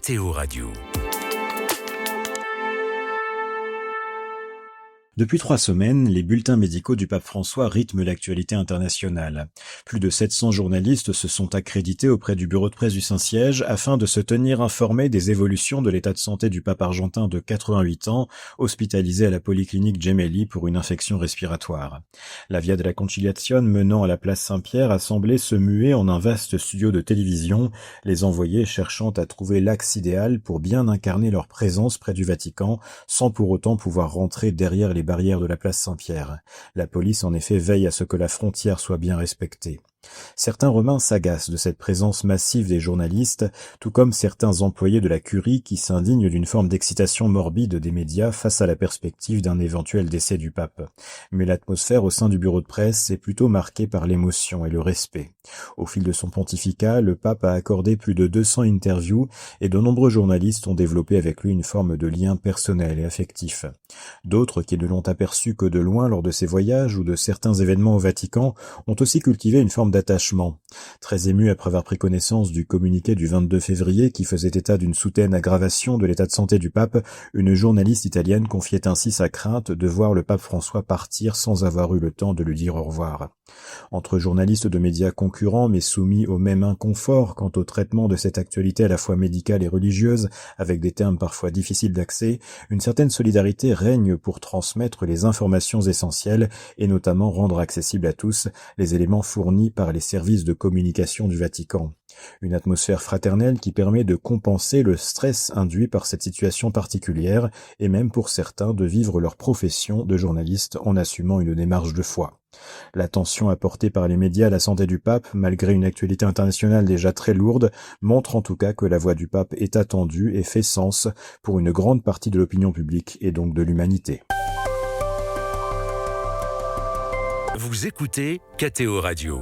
KTO Radio. Depuis 3 semaines, les bulletins médicaux du pape François rythment l'actualité internationale. Plus de 700 journalistes se sont accrédités auprès du bureau de presse du Saint-Siège afin de se tenir informés des évolutions de l'état de santé du pape argentin de 88 ans, hospitalisé à la polyclinique Gemelli pour une infection respiratoire. La Via della Conciliazione menant à la place Saint-Pierre a semblé se muer en un vaste studio de télévision, les envoyés cherchant à trouver l'axe idéal pour bien incarner leur présence près du Vatican, sans pour autant pouvoir rentrer derrière les barrières de la place Saint-Pierre. La police en effet veille à ce que la frontière soit bien respectée. Certains Romains s'agacent de cette présence massive des journalistes, tout comme certains employés de la curie qui s'indignent d'une forme d'excitation morbide des médias face à la perspective d'un éventuel décès du pape. Mais l'atmosphère au sein du bureau de presse est plutôt marquée par l'émotion et le respect. Au fil de son pontificat, le pape a accordé plus de 200 interviews et de nombreux journalistes ont développé avec lui une forme de lien personnel et affectif. D'autres, qui ne l'ont aperçu que de loin lors de ses voyages ou de certains événements au Vatican, ont aussi cultivé une forme d'attachement. Très ému après avoir pris connaissance du communiqué du 22 février qui faisait état d'une soudaine aggravation de l'état de santé du pape, une journaliste italienne confiait ainsi sa crainte de voir le pape François partir sans avoir eu le temps de lui dire au revoir. Entre journalistes de médias concurrents mais soumis au même inconfort quant au traitement de cette actualité à la fois médicale et religieuse, avec des termes parfois difficiles d'accès, une certaine solidarité règne pour transmettre les informations essentielles et notamment rendre accessibles à tous les éléments fournis par les services de communication du Vatican. Une atmosphère fraternelle qui permet de compenser le stress induit par cette situation particulière et même pour certains de vivre leur profession de journaliste en assumant une démarche de foi. L'attention apportée par les médias à la santé du pape, malgré une actualité internationale déjà très lourde, montre en tout cas que la voix du pape est attendue et fait sens pour une grande partie de l'opinion publique et donc de l'humanité. Vous écoutez KTO Radio.